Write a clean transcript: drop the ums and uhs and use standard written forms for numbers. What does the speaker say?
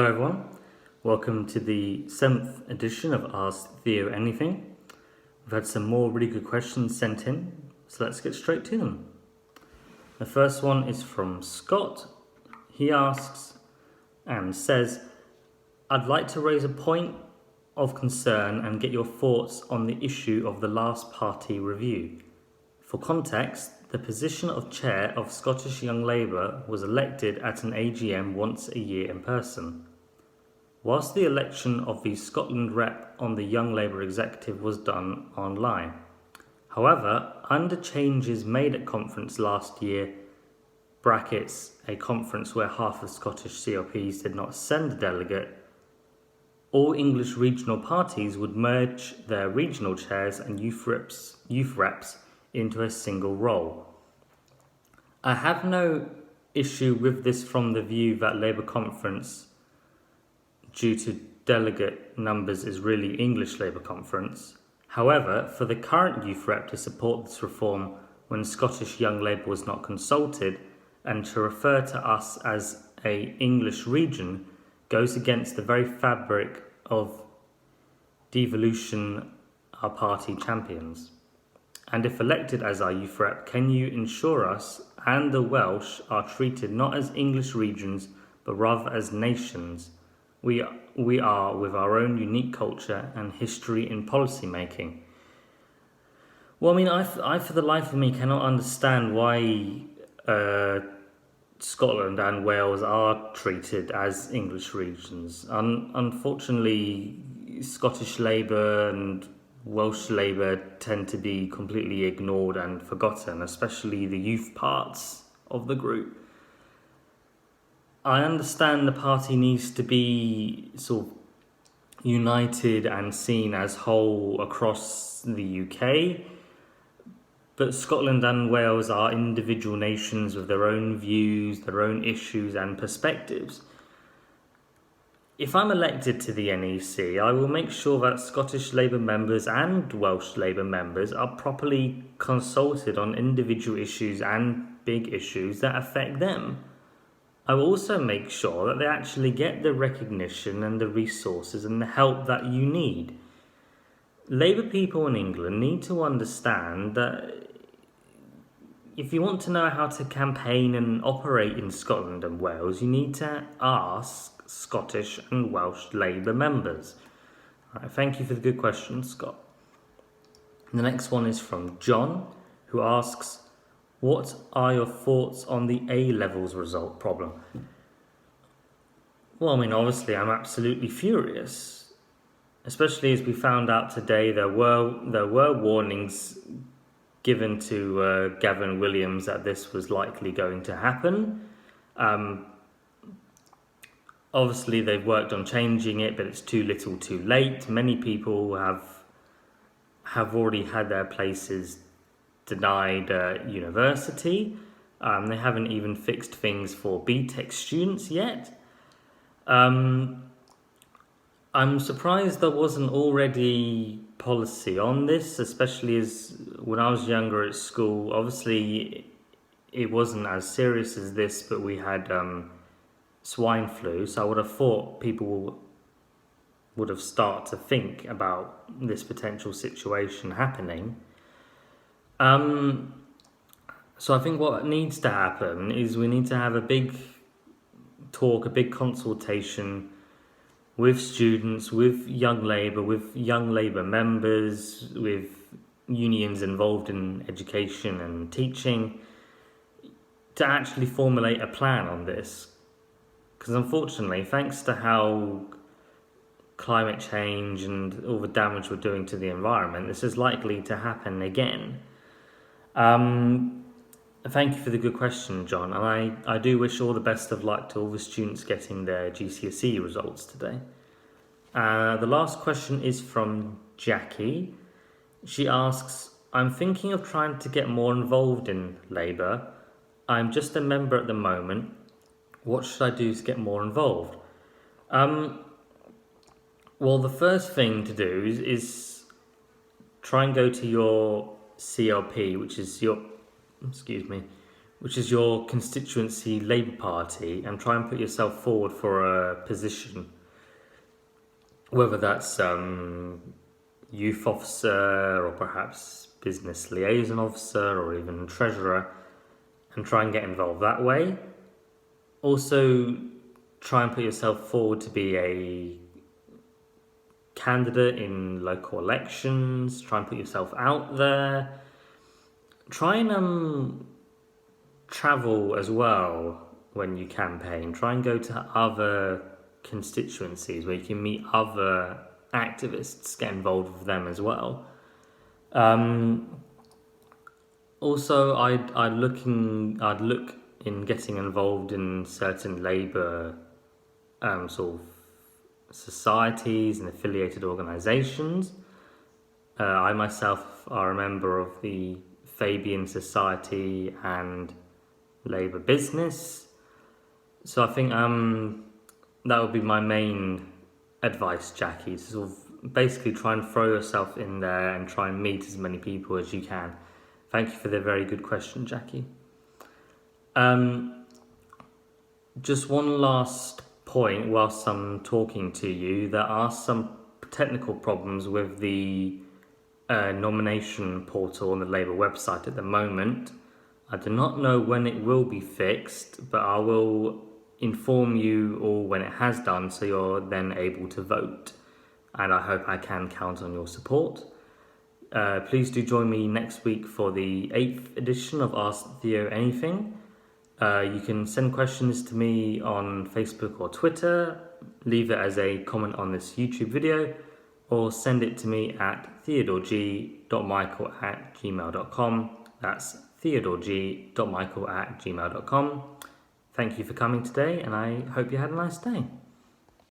Hello everyone, welcome to the 7th edition of Ask Theo Anything. We've had some more really good questions sent in, so let's get straight to them. The first one is from Scott. He asks and says, I'd like to raise a point of concern and get your thoughts on the issue of the last party review. For context, the position of chair of Scottish Young Labour was elected at an AGM once a year in person. Whilst the election of the Scotland rep on the Young Labour executive was done online. However, under changes made at conference last year, brackets, a conference where half of Scottish CLPs did not send a delegate, all English regional parties would merge their regional chairs and youth reps into a single role. I have no issue with this from the view that Labour conference due to delegate numbers is really English Labour conference. However, for the current youth rep to support this reform when Scottish Young Labour was not consulted and to refer to us as a English region goes against the very fabric of devolution our party champions. And if elected as our youth rep, can you ensure us and the Welsh are treated not as English regions but rather as nations? We are with our own unique culture and history in policy making. Well, I mean, I for the life of me cannot understand why Scotland and Wales are treated as English regions. Unfortunately, Scottish Labour and Welsh Labour tend to be completely ignored and forgotten, especially the youth parts of the group. I understand the party needs to be sort of united and seen as whole across the UK, but Scotland and Wales are individual nations with their own views, their own issues and perspectives. If I'm elected to the NEC, I will make sure that Scottish Labour members and Welsh Labour members are properly consulted on individual issues and big issues that affect them. I will also make sure that they actually get the recognition and the resources and the help that you need. Labour people in England need to understand that if you want to know how to campaign and operate in Scotland and Wales, you need to ask Scottish and Welsh Labour members. Right, thank you for the good question, Scott. The next one is from John, who asks, what are your thoughts on the A-levels result problem? Well, I mean, obviously, I'm absolutely furious. Especially as we found out today, there were warnings given to Gavin Williams that this was likely going to happen. Obviously, they've worked on changing it, but it's too little too late. Many people have already had their places denied university. They haven't even fixed things for BTEC students yet. I'm surprised there wasn't already policy on this, especially as when I was younger at school. Obviously, it wasn't as serious as this, but we had swine flu, so I would have thought people would have started to think about this potential situation happening. So I think what needs to happen is we need to have a big talk, a big consultation with students, with Young Labour members, with unions involved in education and teaching, to actually formulate a plan on this. Because unfortunately, thanks to how climate change and all the damage we're doing to the environment, this is likely to happen again. Thank you for the good question, John, and I do wish all the best of luck to all the students getting their GCSE results today. The last question is from Jackie. She asks, I'm thinking of trying to get more involved in Labour. I'm just a member at the moment. What should I do to get more involved? Well, the first thing to do is try and go to your CLP, which is your which is your constituency Labour Party, and try and put yourself forward for a position, whether that's youth officer or perhaps business liaison officer or even treasurer, and try and get involved that way. Also, try and put yourself forward to be a candidate in local elections. Try and put yourself out there. Try and travel as well when you campaign. Try and go to other constituencies where you can meet other activists, get involved with them as well. Also, I'd look in getting involved in certain Labour sort of societies and affiliated organisations. I myself are a member of the Fabian Society and Labour Business. So I think that would be my main advice, Jackie, to sort of basically try and throw yourself in there and try and meet as many people as you can. Thank you for the very good question, Jackie. Just one last point whilst I'm talking to you. There are some technical problems with the nomination portal on the Labour website at the moment. I do not know when it will be fixed, but I will inform you all when it has done, so you're then able to vote. And I hope I can count on your support. Please do join me next week for the 8th edition of Ask Theo Anything. You can send questions to me on Facebook or Twitter, leave it as a comment on this YouTube video, or send it to me at theodoreg.michael@gmail.com. That's theodoreg.michael@gmail.com. Thank you for coming today, and I hope you had a nice day.